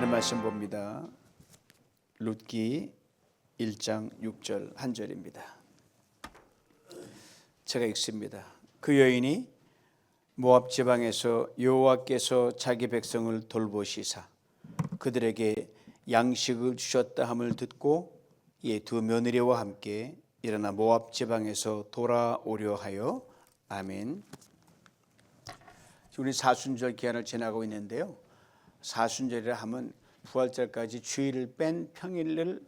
하나님 말씀 봅니다. 룻기 1장 6절 한 절입니다. 제가 읽습니다. 그 여인이 모압 지방에서 여호와께서 자기 백성을 돌보시사 그들에게 양식을 주셨다 함을 듣고 이에 두 며느리와 함께 일어나 모압 지방에서 돌아오려 하여. 아멘. 우리 사순절 기한을 지나고 있는데요. 사순절이라 하면 부활절까지 주일을 뺀 평일을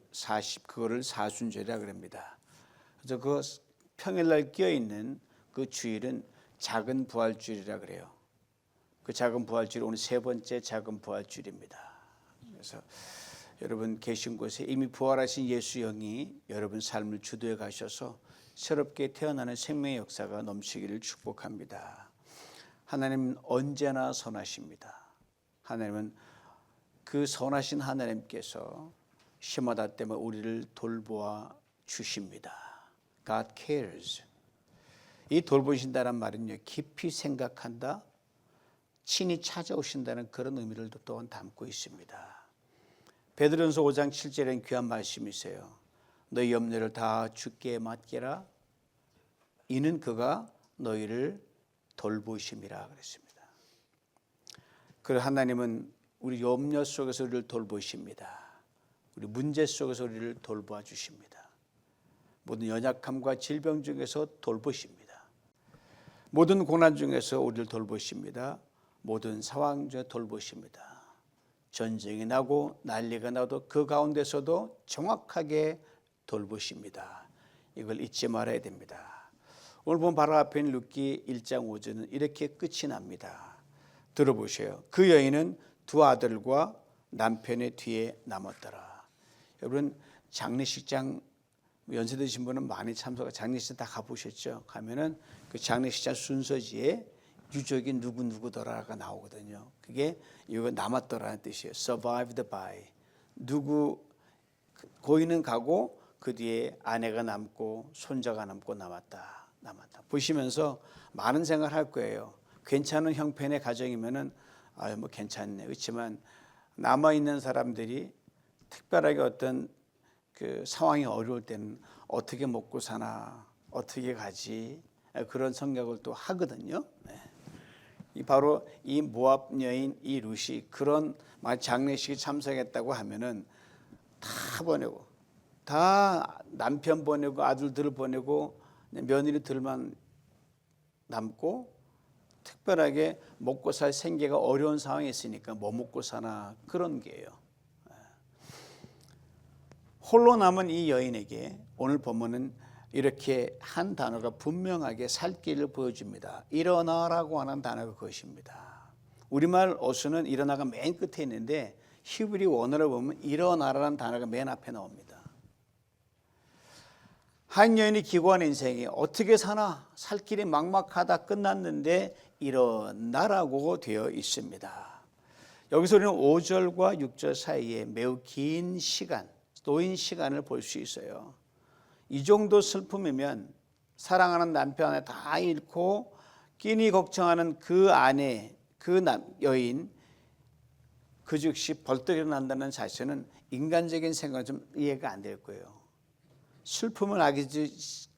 그거를 사순절이라 그럽니다. 그래서 그 평일날 끼어 있는 그 주일은 작은 부활주일이라 그래요. 그 작은 부활주일 오늘 세 번째 작은 부활주일입니다. 그래서 여러분 계신 곳에 이미 부활하신 예수 영이 여러분 삶을 주도해 가셔서 새롭게 태어나는 생명의 역사가 넘치기를 축복합니다. 하나님은 언제나 선하십니다. 하나님은 그 선하신 하나님께서 시마다 때문에 우리를 돌보아 주십니다. God cares. 이 돌보신다는 말은요, 깊이 생각한다, 친히 찾아오신다는 그런 의미를 또한 담고 있습니다. 베드로전서 5장 7절엔 귀한 말씀이세요. 너희 염려를 다 주께 맡기라. 이는 그가 너희를 돌보심이라 그랬습니다. 그 하나님은 우리 염려 속에서 우리를 돌보십니다. 우리 문제 속에서 우리를 돌보아 주십니다. 모든 연약함과 질병 중에서 돌보십니다. 모든 고난 중에서 우리를 돌보십니다. 모든 상황 중에 돌보십니다. 전쟁이 나고 난리가 나도 그 가운데서도 정확하게 돌보십니다. 이걸 잊지 말아야 됩니다. 오늘 본 바로 앞에 있는 룻기 1장 5절은 이렇게 끝이 납니다. 들어보세요. 그 여인은 두 아들과 남편의 뒤에 남았더라. 여러분 장례식장 연세 드신 분은 많이 장례식장 다 가보셨죠? 가면은 그 장례식장 순서지에 유족이 누구더라가 나오거든요. 그게 이거 남았더라는 뜻이에요. survived by. 고인은 가고 그 뒤에 아내가 남고 손자가 남고 남았다. 보시면서 많은 생각을 할 거예요. 괜찮은 형편의 가정이면은 뭐 괜찮네. 그렇지만 남아 있는 사람들이 특별하게 어떤 그 상황이 어려울 때는 어떻게 먹고 사나, 어떻게 가지, 그런 생각을 또 하거든요. 바로 이 모압 여인 이 룻이 그런 장례식에 참석했다고 하면은 다 보내고, 다 남편 보내고 아들들을 보내고 며느리들만 남고, 특별하게 먹고 살 생계가 어려운 상황에 있으니까 뭐 먹고 사나 그런 게예요. 홀로 남은 이 여인에게 오늘 본문은 이렇게 한 단어가 분명하게 살 길을 보여줍니다. 일어나라고 하는 단어가 그것입니다. 우리말 어수는 일어나가 맨 끝에 있는데 히브리 원어를 보면 일어나라는 단어가 맨 앞에 나옵니다. 한 여인이 기고한 인생이 어떻게 사나, 살 길이 막막하다 끝났는데 일어나라고 되어 있습니다. 여기서 우리는 5절과 6절 사이에 매우 긴 시간, 노인 시간을 볼 수 있어요. 이 정도 슬픔이면 사랑하는 남편을 다 잃고 끼니 걱정하는 그 아내, 여인, 그 즉시 벌떡 일어난다는 자체는 인간적인 생각은 좀 이해가 안 될 거예요. 슬픔을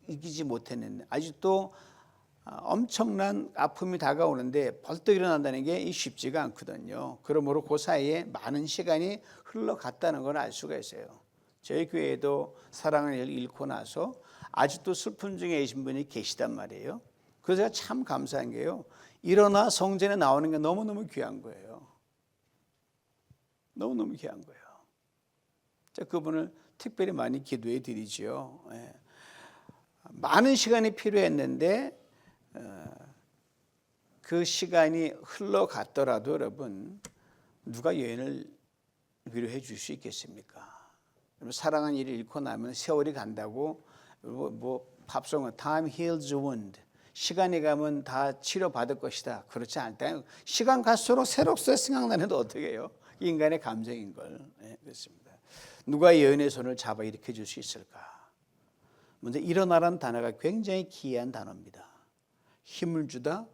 이기지 못했는데 아직도 엄청난 아픔이 다가오는데 벌떡 일어난다는 게 쉽지가 않거든요. 그러므로 그 사이에 많은 시간이 흘러갔다는 걸 알 수가 있어요. 저희 교회에도 사랑을 잃고 나서 아직도 슬픔 중에 계신 분이 계시단 말이에요. 그래서 제가 참 감사한 게요, 일어나 성전에 나오는 게 너무너무 귀한 거예요. 너무너무 귀한 거예요. 제가 그분을 특별히 많이 기도해 드리지요. 많은 시간이 필요했는데 그 시간이 흘러갔더라도 여러분, 누가 여인을 위로해 줄 수 있겠습니까? 사랑한 일을 잃고 나면 세월이 간다고 뭐 팝송은 Time heals the wound. 시간이 가면 다 치료받을 것이다. 그렇지 않다. 시간 갈수록 새록새록 생각나는데 어떻게 해요? 인간의 감정인 걸. 그렇습니다. 누가 여인의 손을 잡아 일으켜 줄 수 있을까? 먼저 일어나라는 단어가 굉장히 기이한 단어입니다. 힘을 주다,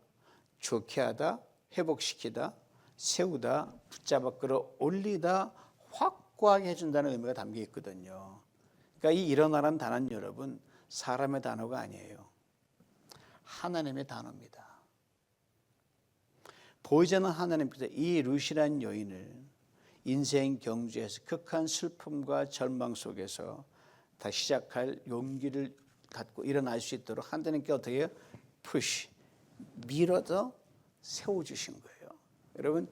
좋게 하다, 회복시키다, 세우다, 붙잡아 끌어올리다, 확고하게 해준다는 의미가 담겨 있거든요. 그러니까 이 일어나라는 단어는 여러분 사람의 단어가 아니에요. 하나님의 단어입니다. 보이지 않는 하나님께서 이 루시라는 여인을 인생 경주에서 극한 슬픔과 절망 속에서 다시 시작할 용기를 갖고 일어날 수 있도록 하나님께 어떻게 해요? 푸시, 밀어서 세워주신 거예요. 여러분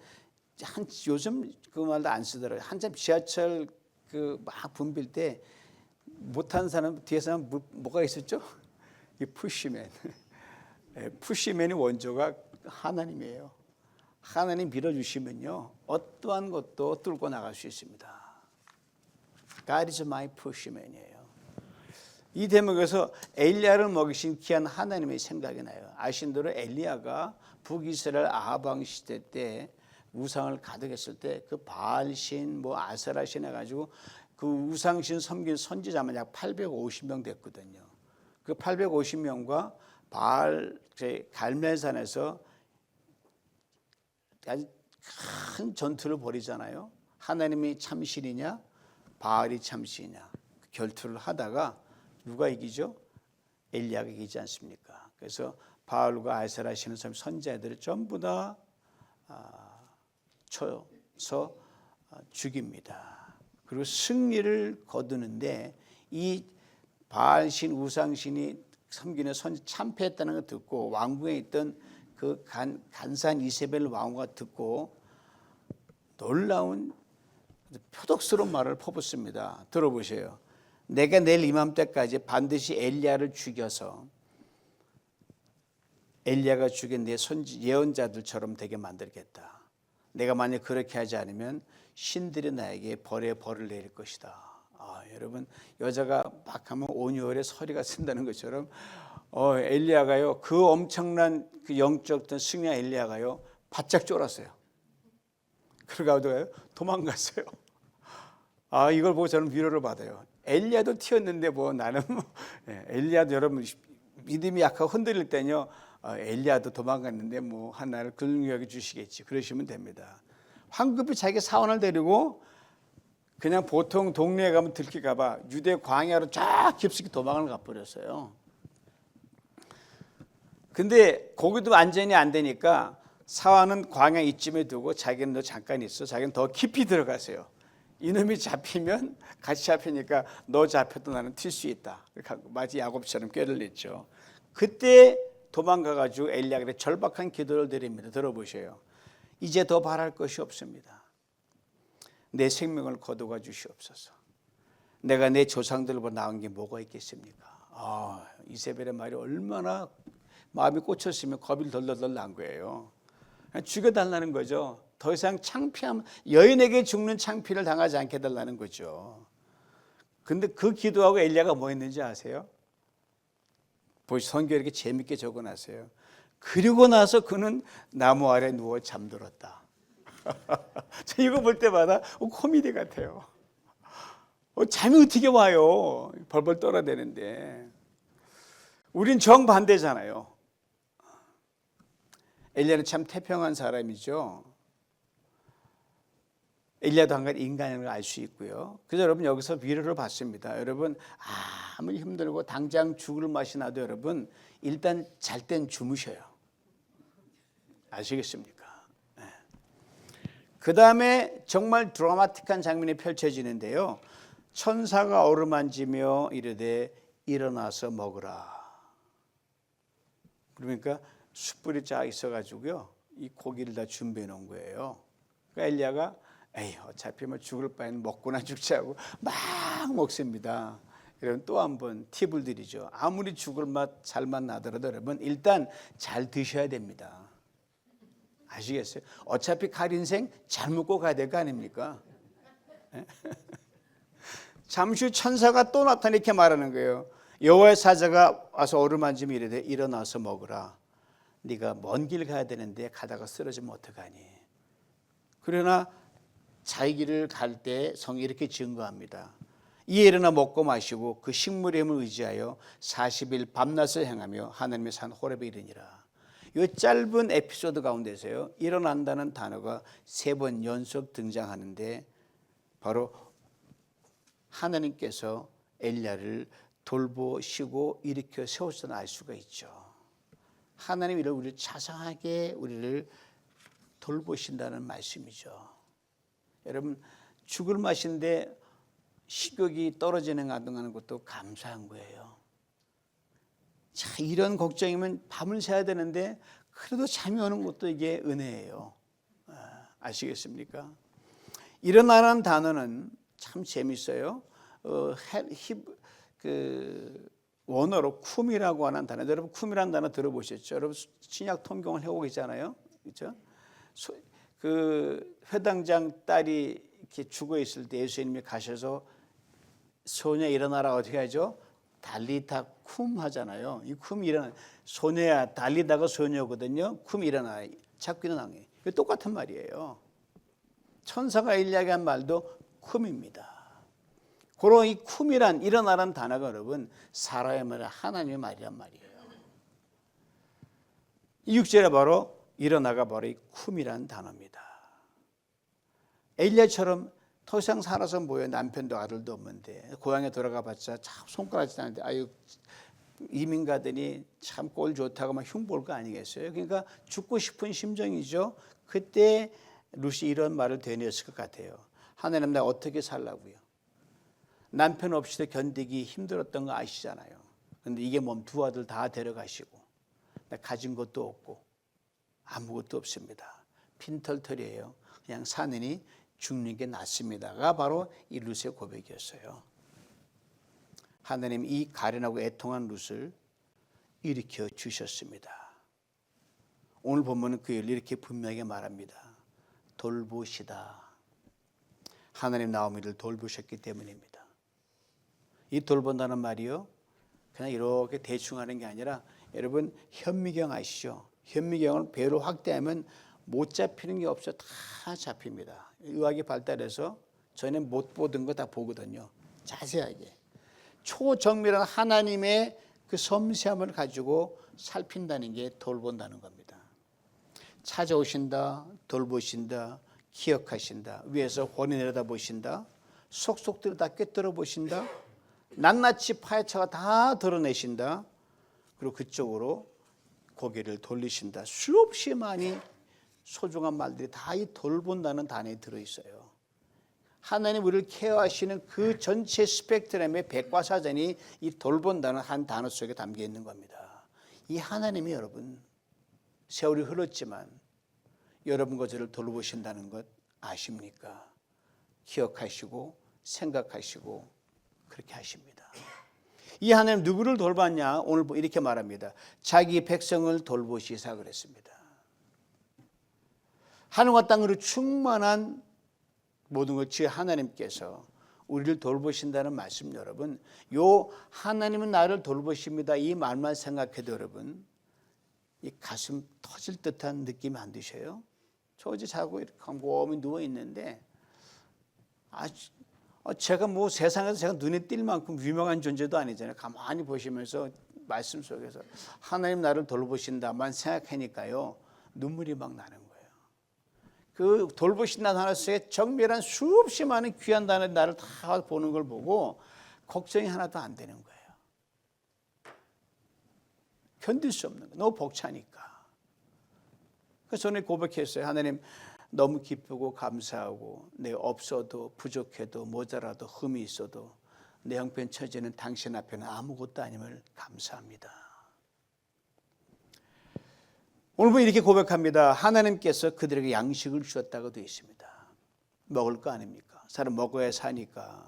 요즘 그 말도 안 쓰더라고요. 한참 지하철 막 붐빌 때 못한 사람 뒤에서 뭐가 있었죠? 이 푸시맨. 푸시맨의 원조가 하나님이에요. 하나님 밀어주시면요 어떠한 것도 뚫고 나갈 수 있습니다. God is my pushman이에요. 이 대목에서 엘리야를 먹이신 귀한 하나님의 생각이 나요. 아신 대로 엘리야가 북이스라엘 아합 왕 시대 때 우상을 가득했을 때 그 바알신 뭐 아세라신 해가지고 그 우상신 섬긴 선지자만 약 850명 됐거든요. 그 850명과 바알 갈멜산에서 아주 큰 전투를 벌이잖아요. 하나님이 참신이냐 바알이 참신이냐 결투를 하다가 누가 이기죠? 엘리야가 이기지 않습니까? 그래서 바알과 아세라 신을 선지자들을 전부 다 쳐서 죽입니다. 그리고 승리를 거두는데 이 바알신 우상신이 섬기는 선지 참패했다는 걸 듣고 왕궁에 있던 그 간사한 이세벨 왕후가 듣고 놀라운 표독스러운 말을 퍼붓습니다. 들어보세요. 내가 내일 이맘때까지 반드시 엘리야를 죽여서 엘리야가 죽인 내 선지 예언자들처럼 되게 만들겠다. 내가 만약 그렇게 하지 않으면 신들이 나에게 벌을 내릴 것이다. 여러분 여자가 막 하면 온유월에 서리가 쓴다는 것처럼 엘리야가요 그 엄청난 그 영적 승리한 엘리야가요 바짝 쫄았어요. 그러고 도망갔어요. 이걸 보고 저는 위로를 받아요. 엘리야도 튀었는데 뭐 나는 엘리야도 여러분 믿음이 약하고 흔들릴 때는요 엘리야도 도망갔는데 뭐 하나를 긍휼히 주시겠지 그러시면 됩니다. 황급히 자기 사원을 데리고 그냥 보통 동네에 가면 들킬까 봐 유대 광야로 쫙 깊숙이 도망을 가버렸어요. 근데 거기도 안전이 안 되니까 사원은 광야 이쯤에 두고 자기는 너 잠깐 있어. 자기는 더 깊이 들어가세요. 이놈이 잡히면 같이 잡히니까 너 잡혀도 나는 튈 수 있다. 마치 야곱처럼 꾀를 냈죠. 그때 도망가가지고 엘리야가 절박한 기도를 드립니다. 들어보세요. 이제 더 바랄 것이 없습니다. 내 생명을 거두어 주시옵소서. 내가 내 조상들보다 나은 게 뭐가 있겠습니까? 이세벨의 말이 얼마나 마음이 꽂혔으면 겁이 덜덜덜 난 거예요. 죽여달라는 거죠. 더 이상 창피함, 여인에게 죽는 창피를 당하지 않게 해달라는 거죠. 근데 그 기도하고 엘리야가 뭐 했는지 아세요? 성경에 이렇게 재밌게 적어놨어요. 그리고 나서 그는 나무 아래 누워 잠들었다. 저 이거 볼 때마다 코미디 같아요. 잠이 어떻게 와요? 벌벌 떨어대는데. 우린 정반대잖아요. 엘리야는 참 태평한 사람이죠. 엘리야도 한 가지 인간이라는 걸 알 수 있고요. 그래서 여러분 여기서 위로를 받습니다. 여러분 아무리 힘들고 당장 죽을 맛이 나도 여러분 일단 잘 땐 주무셔요. 아시겠습니까? 네. 그 다음에 정말 드라마틱한 장면이 펼쳐지는데요. 천사가 어루만지며 이르되 일어나서 먹으라. 그러니까 숯불이 쫙 있어가지고요. 이 고기를 다 준비해 놓은 거예요. 그러니까 엘리야가 에이 어차피 뭐 죽을 바에는 먹고나 죽지 하고 막 먹습니다. 여러분 또 한 번 팁을 드리죠. 아무리 죽을 맛 잘맛 나더라도 여러분 일단 잘 드셔야 됩니다. 아시겠어요? 어차피 갈 인생 잘 먹고 가야 될 거 아닙니까? 잠시 후 천사가 또 나타나 이렇게 말하는 거예요. 여호와의 사자가 와서 어루만지며 이르되 일어나서 먹으라. 네가 먼 길 가야 되는데 가다가 쓰러지면 어떡하니? 그러나 자기 길을 갈 때 성이 이렇게 증거합니다. 이에 일어나 먹고 마시고 그 식물의 힘을 의지하여 40일 밤낮을 행하며 하나님의 산 호렙에 이르니라. 이 짧은 에피소드 가운데서요, 일어난다는 단어가 3번 연속 등장하는데 바로 하나님께서 엘리야를 돌보시고 일으켜 세웠다는 알 수가 있죠. 하나님이 우리를 자상하게 우리를 돌보신다는 말씀이죠. 여러분, 죽을 맛인데 식욕이 떨어지는 하는 것도 감사한 거예요. 자, 이런 걱정이면 밤을 새야 되는데 그래도 잠이 오는 것도 이게 은혜예요. 아시겠습니까? 일어나라는 단어는 참 재밌어요. 원어로 쿰이라고 하는 단어. 여러분 쿰이라는 단어 들어보셨죠? 여러분 신약 통경을 해오고 계시잖아요. 그렇죠? 그 회당장 딸이 이렇게 죽어 있을 때 예수님이 가셔서 소녀 일어나라 어떻게 하죠? 달리타 쿰 하잖아요. 이 쿰 일어나. 소녀야 달리다가 소녀거든요. 쿰 일어나. 자꾸 일어나는 게. 이거 똑같은 말이에요. 천사가 이야기한 말도 쿰입니다. 그런 이 쿰이란 일어나라는 단어가 여러분 사라의 말, 하나님의 말이란 말이에요. 이 6절에 바로 일어나가 바로 이 쿰이란 단어입니다. 엘리야처럼 더 이상 살아서 뭐예요? 남편도 아들도 없는데 고향에 돌아가봤자 참 손가락질 하는데 아유 이민 가더니 참 꼴 좋다고 막 흉볼 거 아니겠어요? 그러니까 죽고 싶은 심정이죠. 그때 룻이 이런 말을 되뇌었을 것 같아요. 하나님 나 어떻게 살라고요? 남편 없이도 견디기 힘들었던 거 아시잖아요. 그런데 이게 몸 두 아들 다 데려가시고 나 가진 것도 없고 아무것도 없습니다. 빈털털이에요. 그냥 사느니 죽는 게 낫습니다가 바로 이 룻의 고백이었어요. 하나님 이 가련하고 애통한 룻을 일으켜 주셨습니다. 오늘 본문은 그 일을 이렇게 분명하게 말합니다. 돌보시다. 하나님 나오미를 돌보셨기 때문입니다. 이 돌본다는 말이요, 그냥 이렇게 대충 하는 게 아니라 여러분 현미경 아시죠? 현미경을 배로 확대하면 못 잡히는 게 없어 다 잡힙니다. 의학이 발달해서 전에 못 보던 거 다 보거든요. 자세하게 초정밀한 하나님의 그 섬세함을 가지고 살핀다는 게 돌본다는 겁니다. 찾아오신다, 돌보신다, 기억하신다, 위에서 혼이 내려다보신다, 속속들을 다 꿰뚫어 보신다, 낱낱이 파헤쳐가 다 드러내신다, 그리고 그쪽으로 고개를 돌리신다. 수없이 많이 소중한 말들이 다 이 돌본다는 단어에 들어있어요. 하나님 우리를 케어하시는 그 전체 스펙트럼의 백과사전이 이 돌본다는 한 단어 속에 담겨 있는 겁니다. 이 하나님이 여러분 세월이 흘렀지만 여러분과 저를 돌보신다는 것 아십니까? 기억하시고 생각하시고 그렇게 하십니다. 이 하나님 누구를 돌봤냐? 오늘 이렇게 말합니다. 자기 백성을 돌보시사 그랬습니다. 하늘과 땅으로 충만한 모든 것이 하나님께서 우리를 돌보신다는 말씀 여러분, 요 하나님은 나를 돌보십니다 이 말만 생각해도 여러분 이 가슴 터질 듯한 느낌이 안 드셔요? 저 어제 자고 이렇게 곰곰이 누워있는데 제가 뭐 세상에서 제가 눈에 띌 만큼 유명한 존재도 아니잖아요. 가만히 보시면서 말씀 속에서 하나님 나를 돌보신다만 생각하니까요 눈물이 막 나는 거예요. 그 돌보신다는 하나 속에 정밀한 수없이 많은 귀한 단어들이 나를 다 보는 걸 보고 걱정이 하나도 안 되는 거예요. 견딜 수 없는 거예요. 너무 벅차니까. 그래서 저는 고백했어요. 하나님 너무 기쁘고 감사하고 내 없어도 부족해도 모자라도 흠이 있어도 내 형편 처지는 당신 앞에는 아무것도 아님을 감사합니다. 오늘 이렇게 고백합니다. 하나님께서 그들에게 양식을 주셨다고 되어 있습니다. 먹을 거 아닙니까? 사람 먹어야 사니까.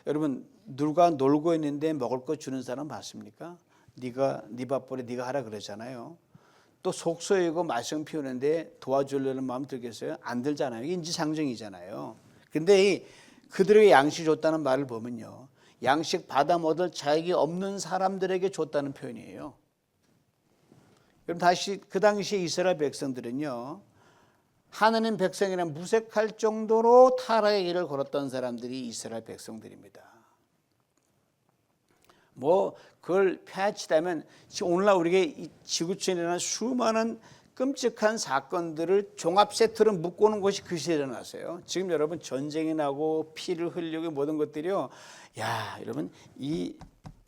여러분 누가 놀고 있는데 먹을 거 주는 사람 봤습니까? 네가 네 밥벌이 네가 하라 그러잖아요. 또 속소이고 말썽 피우는데 도와주려는 마음 들겠어요? 안 들잖아요. 이게 인지상정이잖아요. 근데 그들에게 양식 줬다는 말을 보면요, 양식 받아 먹을 자격이 없는 사람들에게 줬다는 표현이에요. 그럼 다시 그 당시 이스라엘 백성들은요, 하나님 백성이란 무색할 정도로 타락의 길을 걸었던 사람들이 이스라엘 백성들입니다. 뭐 그걸 파헤치다면 지금 오늘날 우리가 이 지구촌에 일어난 수많은 끔찍한 사건들을 종합 세트로 묶어놓은 것이 그 시대에 일어났어요. 지금 여러분 전쟁이 나고 피를 흘리고 모든 것들이요. 야, 여러분 이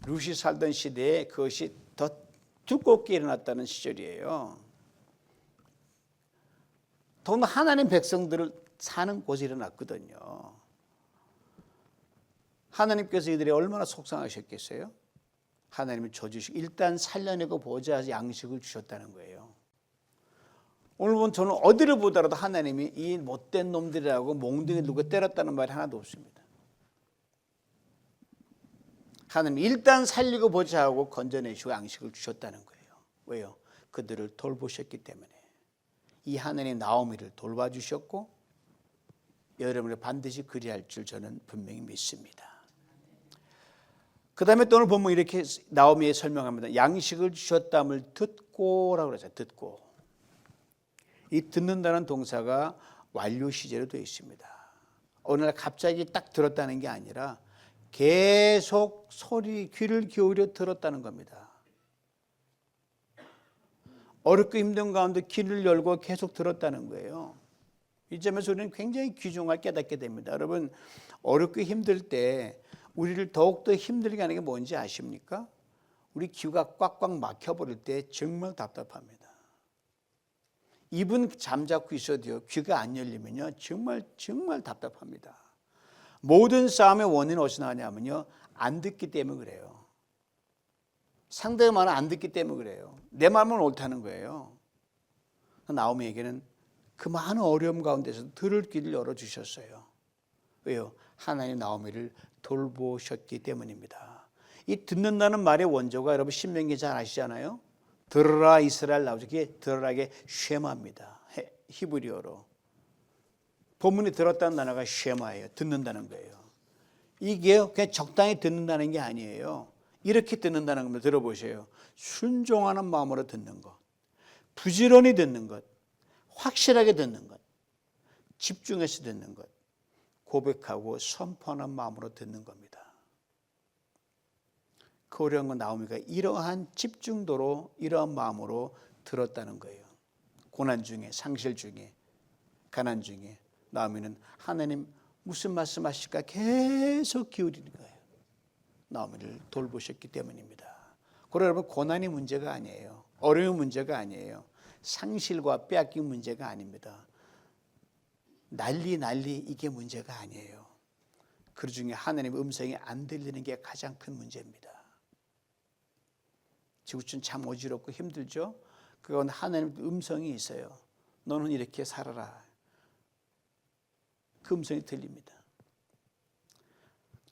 룻이 살던 시대에 그것이 더 두껍게 일어났다는 시절이에요. 더구나 하나님 백성들을 사는 곳이 일어났거든요. 하나님께서 이들이 얼마나 속상하셨겠어요? 하나님이 줘주시고 일단 살려내고 보자 양식을 주셨다는 거예요. 오늘 보면 저는 어디를 보더라도 하나님이 이 못된 놈들이라고 몽둥이 들고 때렸다는 말이 하나도 없습니다. 하나님 일단 살리고 보자 하고 건져내시고 양식을 주셨다는 거예요. 왜요? 그들을 돌보셨기 때문에. 이 하나님 나오미를 돌봐주셨고 여러분을 반드시 그리할 줄 저는 분명히 믿습니다. 그 다음에 또 오늘 보면 이렇게 나오미에 설명합니다. 양식을 주셨담을 듣고라고 그러죠. 듣고. 이 듣는다는 동사가 완료 시제로 되어 있습니다. 어느 날 갑자기 딱 들었다는 게 아니라 계속 귀를 기울여 들었다는 겁니다. 어렵고 힘든 가운데 귀를 열고 계속 들었다는 거예요. 이 점에서 우리는 굉장히 귀중하게 깨닫게 됩니다. 여러분 어렵고 힘들 때 우리를 더욱더 힘들게 하는 게 뭔지 아십니까? 우리 귀가 꽉꽉 막혀버릴 때 정말 답답합니다. 입은 잠자고 있어도요 귀가 안 열리면요 정말 답답합니다. 모든 싸움의 원인은 어디서 나냐면요 안 듣기 때문에 그래요. 상대의 말은 안 듣기 때문에 그래요. 내 말만 옳다는 거예요. 나오미에게는 그 많은 어려움 가운데서 들을 귀를 열어주셨어요. 왜요? 하나님 나오미를 돌보셨기 때문입니다. 이 듣는다는 말의 원조가 여러분 신명기 잘 아시잖아요. 들으라 이스라엘 나오죠. 그게 들으라게 쉐마입니다. 히브리어로. 본문이 들었다는 단어가 쉐마예요. 듣는다는 거예요. 이게 그냥 적당히 듣는다는 게 아니에요. 이렇게 듣는다는 겁니다. 들어보세요. 순종하는 마음으로 듣는 것, 부지런히 듣는 것, 확실하게 듣는 것, 집중해서 듣는 것, 고백하고 선포하는 마음으로 듣는 겁니다. 그 어려운 건 나오미가 이러한 집중도로 이러한 마음으로 들었다는 거예요. 고난 중에, 상실 중에, 가난 중에 나오미는 하나님 무슨 말씀하실까 계속 기울이는 거예요. 나오미를 돌보셨기 때문입니다. 그러나 여러분 고난이 문제가 아니에요. 어려움이 문제가 아니에요. 상실과 빼앗긴 문제가 아닙니다. 난리 이게 문제가 아니에요. 그 중에 하나님의 음성이 안 들리는 게 가장 큰 문제입니다. 지구촌 참 어지럽고 힘들죠. 그건 하나님의 음성이 있어요. 너는 이렇게 살아라. 그 음성이 들립니다.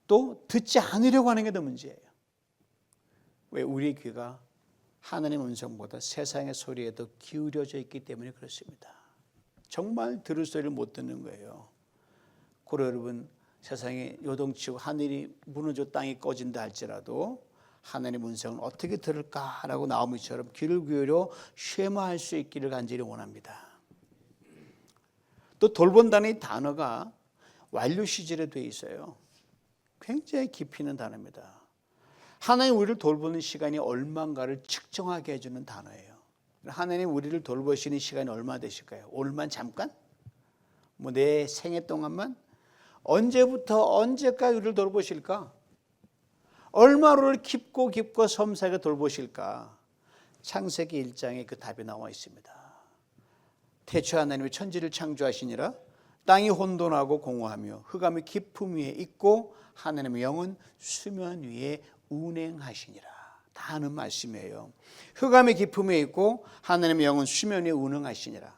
또 듣지 않으려고 하는 게 더 문제예요. 왜? 우리의 귀가 하나님의 음성보다 세상의 소리에 더 기울여져 있기 때문에 그렇습니다. 정말 들을 소리를 못 듣는 거예요. 그리고 여러분 세상에 요동치고 하늘이 무너져 땅이 꺼진다 할지라도 하나님의 음성은 어떻게 들을까라고 나오미처럼 귀를 기울여 쉐마할 수 있기를 간절히 원합니다. 또 돌본다는 이 단어가 완료 시제로 되어 있어요. 굉장히 깊이 있는 단어입니다. 하나님 우리를 돌보는 시간이 얼마인가를 측정하게 해주는 단어예요. 하나님 우리를 돌보시는 시간이 얼마 되실까요? 오늘만 잠깐? 뭐 내 생애 동안만? 언제부터 언제까지 우리를 돌보실까? 얼마를 깊고 섬세하게 돌보실까? 창세기 1장에 그 답이 나와 있습니다. 태초 하나님이 천지를 창조하시니라 땅이 혼돈하고 공허하며 흑암이 깊음 위에 있고 하나님의 영은 수면 위에 운행하시니라. 다 아는 말씀이에요. 흑암이 깊음에 있고 하나님의 영은 수면 위에 운행하시니라.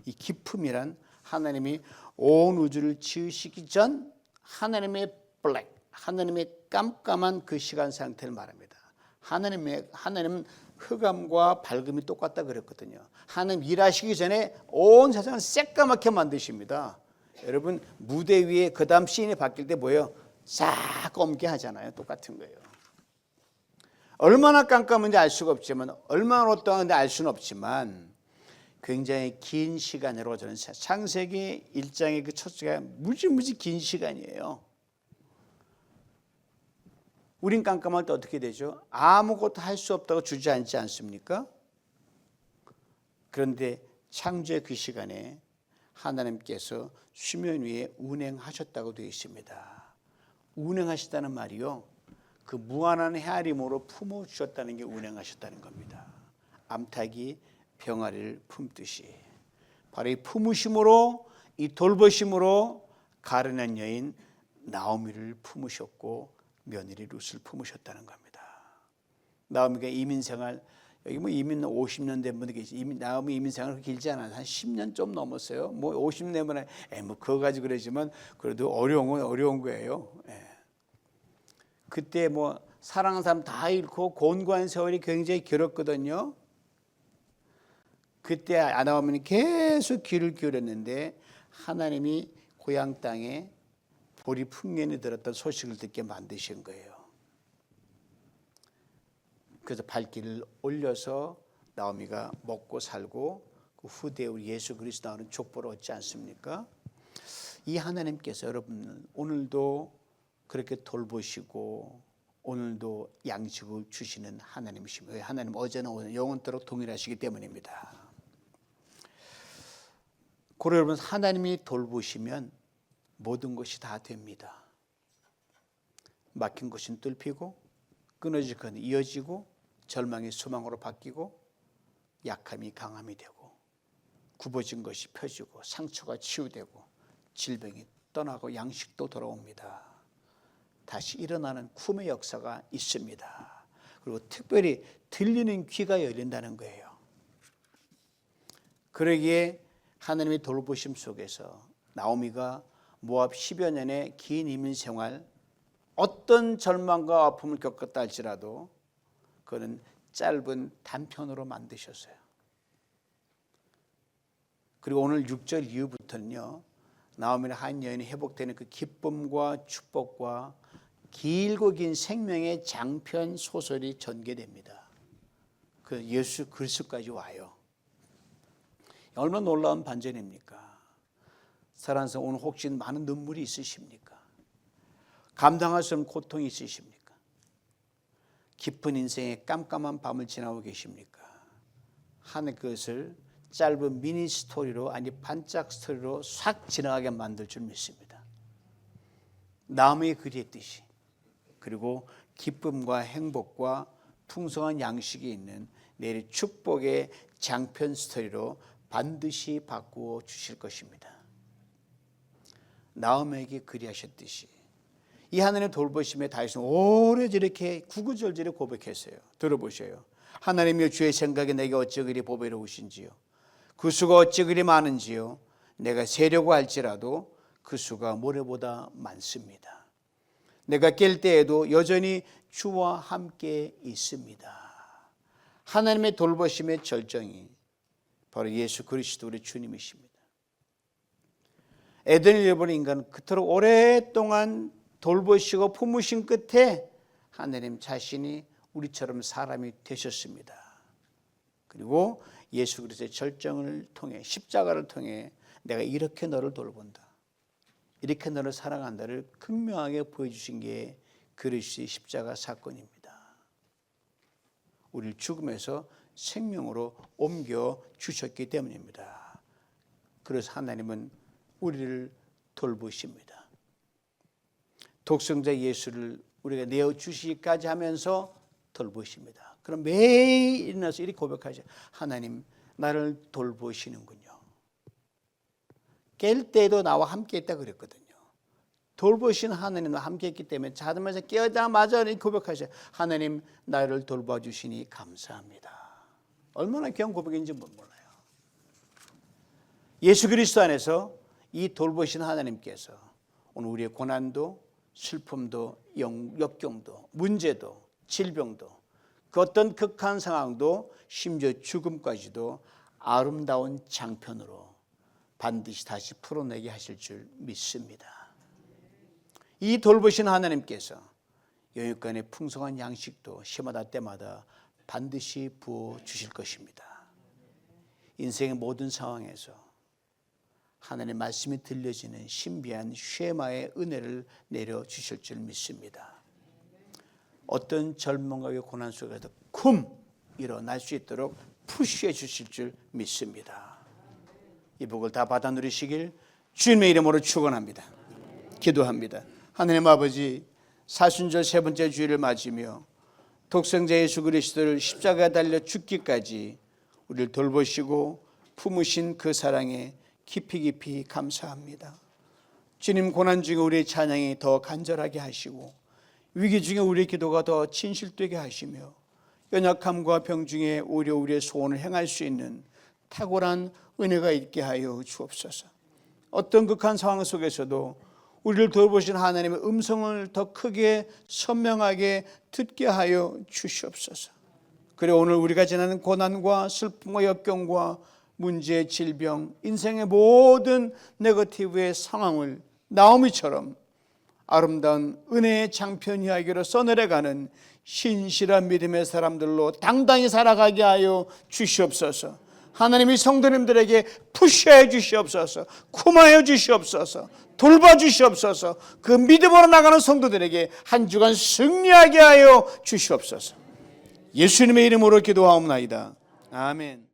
이 깊음이란 하나님이 온 우주를 지으시기 전 하나님의 블랙, 하나님의 깜깜한 그 시간 상태를 말합니다. 하나님은 흑암과 밝음이 똑같다 그랬거든요. 하나님 일하시기 전에 온 세상을 새까맣게 만드십니다. 여러분 무대 위에 그 다음 씬이 바뀔 때 뭐예요? 싹 검게 하잖아요. 똑같은 거예요. 얼마나 깜깜한지 알 수가 없지만 얼마나 어떠한지 알 수는 없지만 굉장히 긴 시간으로 저는 창세기 1장의 그 첫 주가 무지 긴 시간이에요. 우린 깜깜할 때 어떻게 되죠? 아무것도 할 수 없다고 주저앉지 않습니까? 그런데 창조의 그 시간에 하나님께서 수면 위에 운행하셨다고 되어 있습니다. 운행하셨다는 말이요, 그 무한한 헤아림으로 품어주셨다는 게 운행하셨다는 겁니다. 암탉이 병아리를 품듯이 바로 이 품으심으로, 이 돌보심으로 가르난 여인 나오미를 품으셨고 며느리 룻을 품으셨다는 겁니다. 나오미가 이민생활, 여기 뭐 이민 50년 된 분이 계시. 나오미 이민생활 길지 않아요. 한 10년 좀 넘었어요. 뭐 50년 만에 뭐 그거 가지고 그러지만 그래도 어려운 건 어려운 거예요. 예. 그때 뭐 사랑하는 사람 다 잃고 곤고한 세월이 굉장히 길었거든요. 그때 나오미는 계속 귀를 기울였는데 하나님이 고향 땅에 보리 풍년이 들었던 소식을 듣게 만드신 거예요. 그래서 발길을 올려서 나오미가 먹고 살고 그 후대에 우리 예수 그리스도 나오는 족보를 얻지 않습니까? 이 하나님께서 여러분 오늘도 그렇게 돌보시고 오늘도 양식을 주시는 하나님이십니다. 왜? 하나님 어제나 오늘 영원토록 동일하시기 때문입니다. 그러므로 여러분 하나님이 돌보시면 모든 것이 다 됩니다. 막힌 것은 뚫히고 끊어질 것은 이어지고 절망이 소망으로 바뀌고 약함이 강함이 되고 굽어진 것이 펴지고 상처가 치유되고 질병이 떠나고 양식도 돌아옵니다. 다시 일어나는 구원의 역사가 있습니다. 그리고 특별히 들리는 귀가 열린다는 거예요. 그러기에 하나님의 돌보심 속에서 나오미가 모압 10여 년의 긴 이민 생활, 어떤 절망과 아픔을 겪었다 할지라도 그는 짧은 단편으로 만드셨어요. 그리고 오늘 6절 이후부터는요, 나오미는 한 여인이 회복되는 그 기쁨과 축복과 길고 긴 생명의 장편 소설이 전개됩니다. 그 예수 그리스도까지 와요. 얼마나 놀라운 반전입니까? 사랑하는 사람, 오늘 혹시 많은 눈물이 있으십니까? 감당할 수 없는 고통이 있으십니까? 깊은 인생의 깜깜한 밤을 지나고 계십니까? 하는 것을 짧은 미니 스토리로, 아니 반짝 스토리로 싹 지나가게 만들 줄 믿습니다. 나무에 그리했듯이. 그리고 기쁨과 행복과 풍성한 양식이 있는 내일의 축복의 장편 스토리로 반드시 바꾸어 주실 것입니다. 나오미에게 그리하셨듯이 이 하나님의 돌보심에 다윗은 오래 저렇게 구구절절히 고백했어요. 들어보셔요. 하나님이여 주의 생각에 내게 어찌 그리 보배로우신지요. 그 수가 어찌 그리 많은지요. 내가 세려고 할지라도 그 수가 모래보다 많습니다. 내가 깰 때에도 여전히 주와 함께 있습니다. 하나님의 돌보심의 절정이 바로 예수 그리스도 우리 주님이십니다. 에덴을 잃어버린 인간은 그토록 오랫동안 돌보시고 품으신 끝에 하나님 자신이 우리처럼 사람이 되셨습니다. 그리고 예수 그리스도의 절정을 통해, 십자가를 통해 내가 이렇게 너를 돌본다, 이렇게 너를 사랑한다를 극명하게 보여주신 게 그리스도의 십자가 사건입니다. 우리를 죽음에서 생명으로 옮겨 주셨기 때문입니다. 그래서 하나님은 우리를 돌보십니다. 독생자 예수를 우리가 내어주시기까지 하면서 돌보십니다. 그럼 매일 일어나서 이렇게 고백하죠. 하나님 나를 돌보시는군요. 깰 때도 나와 함께 있다 그랬거든요. 돌보신 하나님과 함께 있기 때문에 자다마자 깨어자마자 이렇게 고백하죠. 하나님 나를 돌봐주시니 감사합니다. 얼마나 귀한 고백인지 몰라요. 예수 그리스도 안에서 이 돌보신 하나님께서 오늘 우리의 고난도 슬픔도 역경도 문제도 질병도 그 어떤 극한 상황도 심지어 죽음까지도 아름다운 장편으로 반드시 다시 풀어내게 하실 줄 믿습니다. 이 돌보신 하나님께서 영육간의 풍성한 양식도 시마다 때마다 반드시 부어 주실 것입니다. 인생의 모든 상황에서 하나님의 말씀이 들려지는 신비한 쉐마의 은혜를 내려주실 줄 믿습니다. 어떤 절망과 고난 속에서 쿰 일어날 수 있도록 푸시해 주실 줄 믿습니다. 이 복을 다 받아 누리시길 주님의 이름으로 축원합니다. 기도합니다. 하나님 아버지, 사순절 세 번째 주일을 맞으며 독생자 예수 그리스도를 십자가에 달려 죽기까지 우리를 돌보시고 품으신 그 사랑에 깊이 감사합니다. 주님, 고난 중에 우리의 찬양이 더 간절하게 하시고 위기 중에 우리의 기도가 더 진실되게 하시며 연약함과 병 중에 오히려 우리의 소원을 행할 수 있는 탁월한 은혜가 있게 하여 주옵소서. 어떤 극한 상황 속에서도 우리를 돌보신 하나님의 음성을 더 크게 선명하게 듣게 하여 주시옵소서. 그리고 오늘 우리가 지나는 고난과 슬픔과 역경과 문제, 질병, 인생의 모든 네거티브의 상황을 나오미처럼 아름다운 은혜의 장편 이야기로 써내려가는 신실한 믿음의 사람들로 당당히 살아가게 하여 주시옵소서. 하나님이 성도님들에게 푸시해 주시옵소서. 쿰하여 주시옵소서. 돌봐 주시옵소서. 그 믿음으로 나가는 성도들에게 한 주간 승리하게 하여 주시옵소서. 예수님의 이름으로 기도하옵나이다. 아멘.